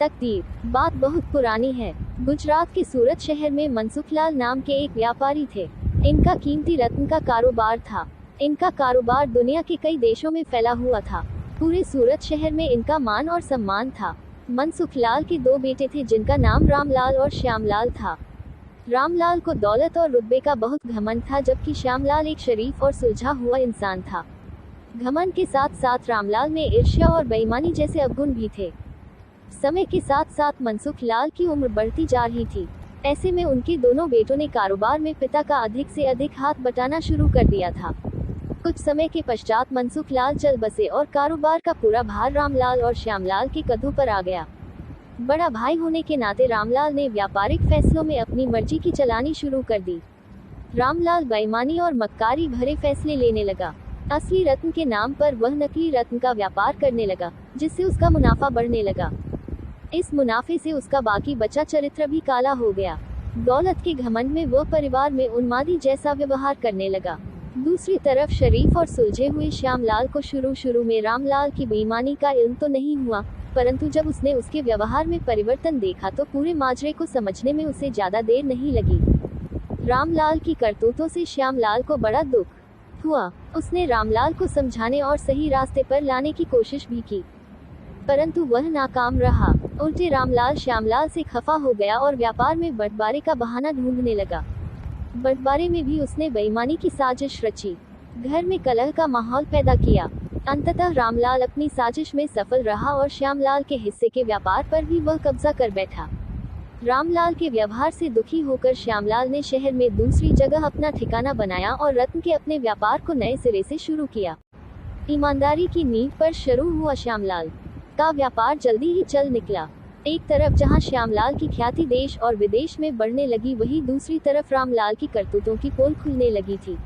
तकदीर। बात बहुत पुरानी है। गुजरात के सूरत शहर में मनसुखलाल नाम के एक व्यापारी थे। इनका कीमती रत्न का कारोबार था। इनका कारोबार दुनिया के कई देशों में फैला हुआ था। पूरे सूरत शहर में इनका मान और सम्मान था। मनसुखलाल के दो बेटे थे जिनका नाम रामलाल और श्यामलाल था। रामलाल को दौलत और रुतबे का बहुत घमंड था, जबकि श्यामलाल एक शरीफ और सुलझा हुआ इंसान था। घमंड के साथ साथ रामलाल में ईर्ष्या और बेईमानी जैसे अवगुण भी थे। समय के साथ साथ मनसुखलाल की उम्र बढ़ती जा रही थी। ऐसे में उनके दोनों बेटों ने कारोबार में पिता का अधिक से अधिक हाथ बटाना शुरू कर दिया था। कुछ समय के पश्चात मनसुखलाल चल बसे और कारोबार का पूरा भार रामलाल और श्यामलाल के कंधों पर आ गया। बड़ा भाई होने के नाते रामलाल ने व्यापारिक फैसलों में अपनी मर्जी की चलानी शुरू कर दी। रामलाल बेईमानी और मक्कारी भरे फैसले लेने लगा। असली रत्न के नाम पर वह नकली रत्न का व्यापार करने लगा, जिससे उसका मुनाफा बढ़ने लगा। इस मुनाफे से उसका बाकी बचा चरित्र भी काला हो गया। दौलत के घमंड में वह परिवार में उन्मादी जैसा व्यवहार करने लगा। दूसरी तरफ शरीफ और सुलझे हुए श्यामलाल को शुरू में रामलाल की बेईमानी का इल्म तो नहीं हुआ, परंतु जब उसने उसके व्यवहार में परिवर्तन देखा तो पूरे माजरे को समझने में उसे ज्यादा देर नहीं लगी। रामलाल की करतूतों से श्यामलाल को बड़ा दुख हुआ। उसने रामलाल को समझाने और सही रास्ते पर लाने की कोशिश भी की, परंतु वह नाकाम रहा। उल्टे रामलाल श्यामलाल से खफा हो गया और व्यापार में बंटवारे का बहाना ढूंढने लगा। बंटवारे में भी उसने बेईमानी की साजिश रची, घर में कलह का माहौल पैदा किया। अंततः रामलाल अपनी साजिश में सफल रहा और श्यामलाल के हिस्से के व्यापार पर भी वह कब्जा कर बैठा। रामलाल के व्यवहार से दुखी होकर श्यामलाल ने शहर में दूसरी जगह अपना ठिकाना बनाया और रत्न के अपने व्यापार को नए सिरे से शुरू किया। ईमानदारी की नींव पर शुरू हुआ श्यामलाल का व्यापार जल्दी ही चल निकला। एक तरफ जहां श्यामलाल की ख्याति देश और विदेश में बढ़ने लगी, वहीं दूसरी तरफ रामलाल की करतूतों की पोल खुलने लगी थी।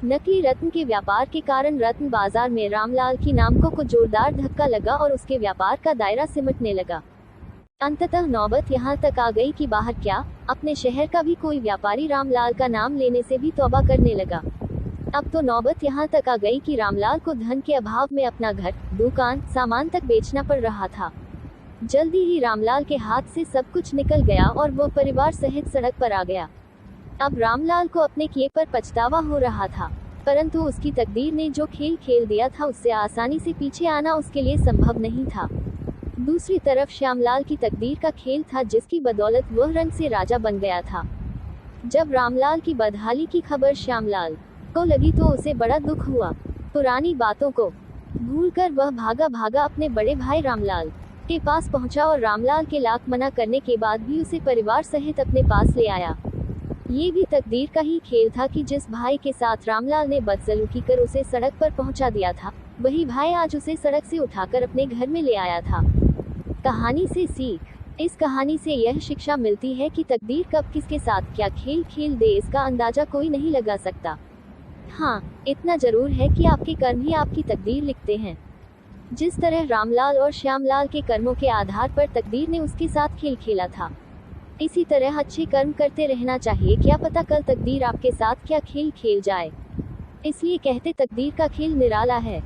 नकली रत्न के व्यापार के कारण रत्न बाजार में रामलाल की नामकों को जोरदार धक्का लगा और उसके व्यापार का दायरा सिमटने लगा। अंततः नौबत यहाँ तक आ गई कि बाहर क्या, अपने शहर का भी कोई व्यापारी रामलाल का नाम लेने से भी तौबा करने लगा। अब तो नौबत यहाँ तक आ गई कि रामलाल को धन के अभाव में अपना घर, दुकान, सामान तक बेचना पड़ रहा था। जल्दी ही रामलाल के हाथ से सब कुछ निकल गया और वो परिवार सहित सड़क पर आ गया। अब रामलाल को अपने किए पर पछतावा हो रहा था, परंतु उसकी तकदीर ने जो खेल खेल दिया था उससे आसानी से पीछे आना उसके लिए संभव नहीं था। दूसरी तरफ श्यामलाल की तकदीर का खेल था, जिसकी बदौलत वह रंग से राजा बन गया था। जब रामलाल की बदहाली की खबर श्यामलाल को लगी तो उसे बड़ा दुख हुआ। पुरानी बातों को भूलकर वह भागा भागा अपने बड़े भाई रामलाल के पास पहुंचा और रामलाल के लाख मना करने के बाद भी उसे परिवार सहित अपने पास ले आया। ये भी तकदीर का ही खेल था कि जिस भाई के साथ रामलाल ने बदसलूकी कर उसे सड़क पर पहुंचा दिया था, वही भाई आज उसे सड़क से उठाकर अपने घर में ले आया था। कहानी से सीख। इस कहानी से यह शिक्षा मिलती है कि तकदीर कब किसके साथ क्या खेल खेल दे, इसका अंदाजा कोई नहीं लगा सकता। हाँ, इतना जरूर है कि आपके कर्म ही आपकी तकदीर लिखते हैं। जिस तरह रामलाल और श्यामलाल के कर्मों के आधार पर तकदीर ने उसके साथ खेल खेला था, इसी तरह अच्छे कर्म करते रहना चाहिए। क्या पता कल तकदीर आपके साथ क्या खेल खेल जाए। इसलिए कहते तकदीर का खेल निराला है।